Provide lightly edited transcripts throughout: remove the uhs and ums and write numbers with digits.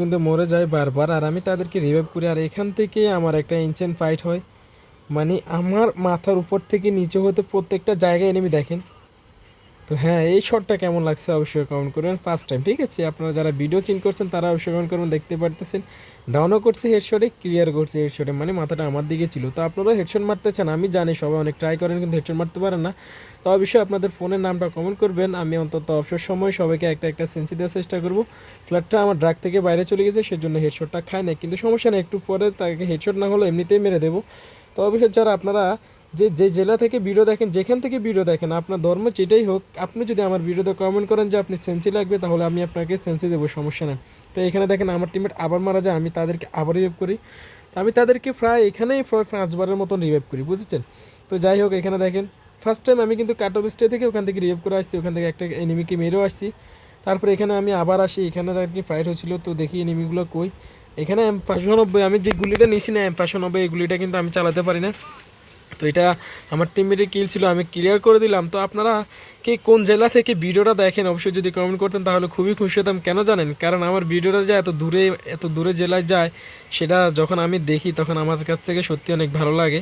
কিন্তু মরে যায় বারবার, আর আমি তাদেরকে রিভাইভ করি, আর এখান থেকে আমার একটা ইনসেন্ট ফাইট হয়। মানে আমার মাথার উপর থেকে নিচে হতে প্রত্যেকটা জায়গায় এনিমি দেখেন। তো হ্যাঁ, এই শটটা কেমন লাগছে অবশ্যই কমেন্ট করবেন ফার্স্ট টাইম। ঠিক আছে, আপনারা যারা ভিডিও চিন করছেন তারা অবশ্যই কমেন্ট করবেন। দেখতে পারতেছেন ডাউনও করছে হেডশটে, ক্লিয়ার করছে হেডশটে, মানে মাথাটা আমার দিকে ছিল। তো আপনারা হেডশট মারতে চান, আমি জানি সবাই অনেক ট্রাই করেন কিন্তু হেডশট মারতে পারেন না। তো অবশ্যই আপনাদের ফোনের নামটা কমেন্ট করবেন, আমি অন্তত অবসর সময় সবাইকে একটা একটা সেন্সি দেওয়ার চেষ্টা করব। ফ্ল্যাটটা আমার ড্রাগ থেকে বাইরে চলে গেছে, সেজন্য হেডশটটা খায় না, কিন্তু সমস্যা নেই, একটু পরে তাকে হেডশট না হলে এমনিতেই মেরে দেবো। তো অবশ্যই যারা আপনারা যে যে জেলা থেকে ভিডিও দেখেন, যেখান থেকে ভিডিও দেখেন, আপনার ধর্ম যেটাই হোক, আপনি যদি আমার ভিডিওতে কমেন্ট করেন যে আপনি সেন্সি লাগবে, তাহলে আমি আপনাকে সেন্সি দেবো, সমস্যা নেই। তো এখানে দেখেন আমার টিমমেট আবার মারা যায়, আমি তাদেরকে আবার রিভাইভ করি। তো আমি তাদেরকে প্রায় এখানেই প্রায় 5বারের মতন রিভাইভ করি, বুঝেছেন। তো যাই হোক, এখানে দেখেন ফার্স্ট টাইম আমি কিন্তু কাট অফ স্টে থেকে ওখান থেকে রিভাইভ করে আসছি, ওখান থেকে একটা এনিমিকে মেরেও আসছি। তারপরে এখানে আমি আবার আসি, এখানে আর কি ফাইট হচ্ছিল। তো দেখি এনিমিগুলো কই। এখানে M590, আমি যে গুলিটা নিয়েছি না M590, এই গুলিটা কিন্তু আমি চালাতে পারি না। তো এটা আমার টিমমেটের কিল ছিল, আমি ক্লিয়ার করে দিলাম। তো আপনারা কে কোন জেলা থেকে ভিডিওটা দেখেন অবশ্যই যদি কমেন্ট করতেন তাহলে খুবই খুশি হতাম। কেন জানেন? কারণ আমার ভিডিওটা যে এত দূরে জেলায় যায়, সেটা যখন আমি দেখি তখন আমার কাছ থেকে সত্যি অনেক ভালো লাগে।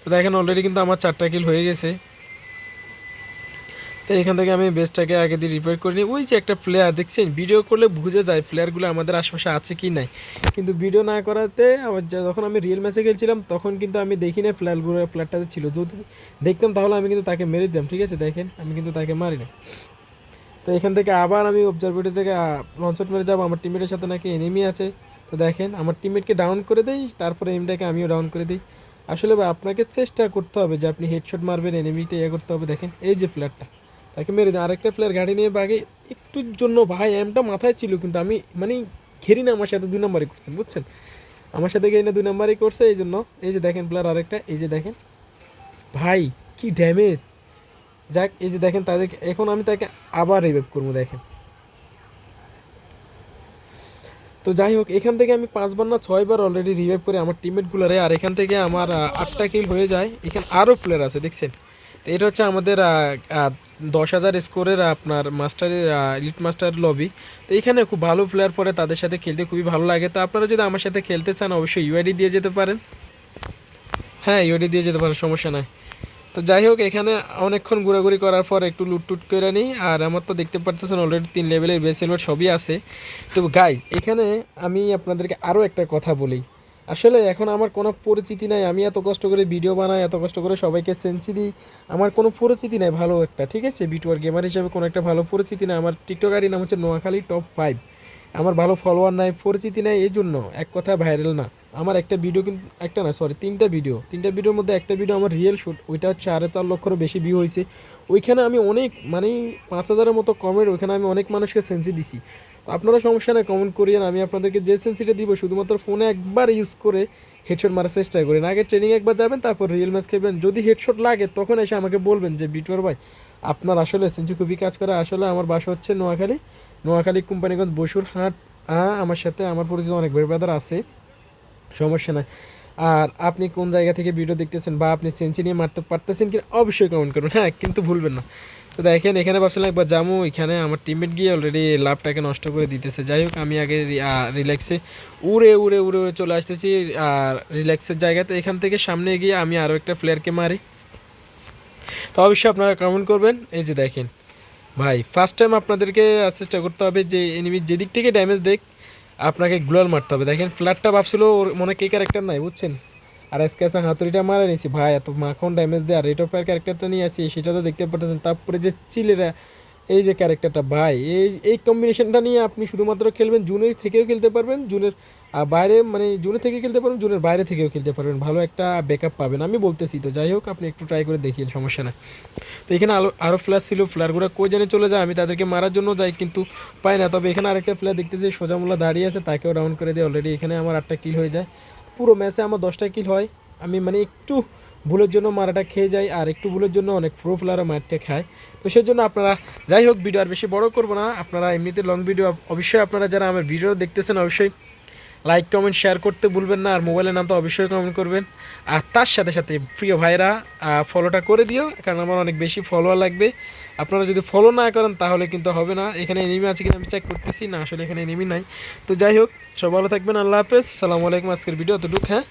তো দেখেন অলরেডি কিন্তু আমার 4টা কিল হয়ে গেছে। তো এখান থেকে আমি বেসটাকে আগে দিয়ে রিপেয়ার করে নিই। ওই যে একটা প্লেয়ার দেখছেন, ভিডিও করলে বুঝে যায় প্লেয়ারগুলো আমাদের আশেপাশে আছে কি নাই, কিন্তু ভিডিও না করাতে আবার যখন আমি রিয়েল ম্যাচে খেলছিলাম তখন কিন্তু আমি দেখি না প্লেয়ারটাতে ছিল। যদি দেখতাম তাহলে আমি কিন্তু তাকে মেরে দিতাম। ঠিক আছে, দেখেন আমি কিন্তু তাকে মারি না। তো এখান থেকে আবার আমি অবজারভেটরি থেকে লঞ্চট মেরে যাবো, আমার টিমমেটের সাথে নাকি এনিমি আছে। তো দেখেন আমার টিমমেটকে ডাউন করে দেই, তারপরে এমটাকে আমিও ডাউন করে দিই। আসলে ভাই আপনাকে চেষ্টা করতে হবে যে আপনি হেডশট মারবেন, এনিমিটা ইয়ে করতে হবে। দেখেন এই যে প্লেয়ারটা, তাকে মেরে দিন। আরেকটা প্লেয়ার গাড়ি নিয়ে বাগে একটুর জন্য ভাই এমটা মাথায় ছিল, কিন্তু আমি মানে ঘেরি না, আমার সাথে 2 নম্বরই করছেন, বুঝছেন। আমার সাথে ঘেরি না, 2 নম্বরই করছে, এই জন্য। এই যে দেখেন প্লেয়ার আরেকটা, এই যে দেখেন ভাই কি ড্যামেজ। যাক, এই যে দেখেন তাদের, এখন আমি তাকে আবার রিভাইভ করবো, দেখেন। তো যাই হোক, এখান থেকে আমি 5বার না 6বার অলরেডি রিভাইভ করে আমার টিমমেটগুলোরে, আর এখান থেকে আমার 8টা কিল হয়ে যায়। এখানে আরও প্লেয়ার আছে দেখছেন। তো এটা হচ্ছে আমাদের 10,000 স্কোরের আপনার মাস্টারের এলিট মাস্টার লবি। তো এখানে খুব ভালো প্লেয়ার পরে, তাদের সাথে খেলতে খুবই ভালো লাগে। তো আপনারা যদি আমার সাথে খেলতে চান অবশ্যই ইউআইডি দিয়ে যেতে পারেন। হ্যাঁ, ইউআইডি দিয়ে যেতে পারেন, সমস্যা নাই। তো যাই হোক, এখানে অনেকক্ষণ ঘোরাঘুরি করার পর একটু লুটটুট করে নিই, আর আমার তো দেখতে পারতেছেন অলরেডি 3 লেভেলের বেস হেলমেট সবই আছে। তো গাইজ, এখানে আমি আপনাদেরকে আরও একটা কথা বলি। আসলে এখন আমার কোনো পরিচিতি নাই, আমি এত কষ্ট করে ভিডিও বানাই, এত কষ্ট করে সবাইকে সেন্সি দিই, আমার কোনো পরিচিতি নাই ভালো একটা। ঠিক আছে, বিটুয়ার গেমার হিসেবে কোনো একটা ভালো পরিচিতি নাই। আমার টিকটক আইডি নাম হচ্ছে নোয়াখালী টপ 5। আমার ভালো ফলোয়ার নাই, পরিচিতি নাই, এই জন্য এক কথা ভাইরাল না। আমার একটা ভিডিও, কিন্তু একটা না সরি 3টা ভিডিওর মধ্যে একটা ভিডিও আমার রিয়েল শ্যুট, ওইটা 4.5 লক্ষেরও বেশি ভিউ হয়েছে। ওইখানে আমি অনেক মানে 5,000-এর মতো কমেন্ট, ওইখানে আমি অনেক মানুষকে সেন্সি দিছি। তো আপনারা সমস্যা নেই, কমেন্ট করিয়েন, আমি আপনাদেরকে যে সেন্সিটা দিব শুধুমাত্র ফোনে একবার ইউজ করে হেডশট মারার চেষ্টা করেন। আগে ট্রেনিং একবার যাবেন, তারপর রিয়েল ম্যাচ খেলবেন। যদি হেডশট লাগে তখন এসে আমাকে বলবেন যে বিটুয়ার ভাই আপনার আসলে সেন্সি খুবই কাজ করে। আসলে আমার বাসা হচ্ছে নোয়াখালী কোম্পানিগঞ্জ বসুর হাট। আমার সাথে আমার পরিচিত অনেক ভাই ব্রাদার আছে, সমস্যা নাই। আর আপনি কোন জায়গা থেকে ভিডিও দেখতেছেন বা আপনি সেঞ্চি নিয়ে মারতে পারতেছেন কি অবশ্যই কমেন্ট করুন, হ্যাঁ কিন্তু ভুলবেন না। তো দেখেন এখানে ভাবছিলাম একবার জামু, এখানে আমার টিমমেট গিয়ে অলরেডি লাভটাকে নষ্ট করে দিতেছে। যাই হোক, আমি আগে রিল্যাক্সে উড়ে উড়ে উড়ে উড়ে চলে আসতেছি রিল্যাক্সের জায়গাতে। এখান থেকে সামনে গিয়ে আমি আরও একটা প্লেয়ারকে মারি। তো অবশ্যই আপনারা কমেন্ট করবেন। এই যে দেখেন ভাই, ফার্স্ট টাইম আপনাদেরকে চেষ্টা করতে হবে যে এনিমি যেদিক থেকে ড্যামেজ দেখ আপনাকে গ্লোয়াল মারতে হবে। দেখেন ফ্ল্যাটটা ভাবছিল ওর মনে কে ক্যারেক্টার নাই, বুঝছেন। আর আজকে আছে হাতুড়িটা মারা নিয়েছি ভাই, এত মাখন ড্যামেজ দেয়। আর রেট অফ ফায়ার ক্যারেক্টারটা নিয়ে আসি, সেটা তো দেখতে পাচ্ছেন। তারপরে যে চিলেরা, এই যে ক্যারেক্টারটা ভাই, এই কম্বিনেশনটা নিয়ে আপনি শুধুমাত্র খেলবেন, জুনের থেকেও খেলতে পারবেন, জুনের বাইরে মানে জুনের থেকে খেলতে পারবেন, জুনের বাইরে থেকেও খেলতে পারবেন, ভালো একটা ব্যাকআপ পাবেন আমি বলতেছি। তো যাই হোক, আপনি একটু ট্রাই করে দেখিয়ে, সমস্যা না। তো এখানে আরও ফ্ল্যাশ ছিল, ফ্ল্যারগুলো কই জানে চলে যায়, আমি তাদেরকে মারার জন্য যাই কিন্তু পাই না। তবে এখানে আরেকটা প্লেয়ার দেখতেছি সোজামুল্লা দাঁড়িয়ে আছে, তাকেও ডাউন করে দিয়ে অলরেডি এখানে আমার 8টা কিল হয়ে যায়। পুরো ম্যাচে আমার 10টা কিল হয়। আমি মানে একটু ভুলের জন্য মারাটা খেয়ে যাই, আর একটু ভুলের জন্য অনেক প্রো প্লেয়ারও মারটা খায়। তো সেই জন্য আপনারা, যাই হোক, ভিডিও আর বেশি বড় করবো না। আপনারা এমনিতে লং ভিডিও অবশ্যই, আপনারা যারা আমার ভিডিও দেখতেছেন অবশ্যই লাইক কমেন্ট শেয়ার করতে ভুলবেন না, আর মোবাইলের নাম তো অবশ্যই কমেন্ট করবেন। আর তার সাথে সাথে প্রিয় ভাইরা ফলোটা করে দিও, কারণ আমার অনেক বেশি ফলোয়ার লাগবে। আপনারা যদি ফলো না করেন তাহলে কিন্তু হবে না। এখানে এনিমি আছে কিনা আমি চেক করতেছি, না আসলে এখানে এনিমি নাই। তো যাই হোক, সব ভালো থাকবেন, আল্লাহ হাফেজ, সালামু আলাইকুম। আজকের ভিডিও এতটুকু, হ্যাঁ।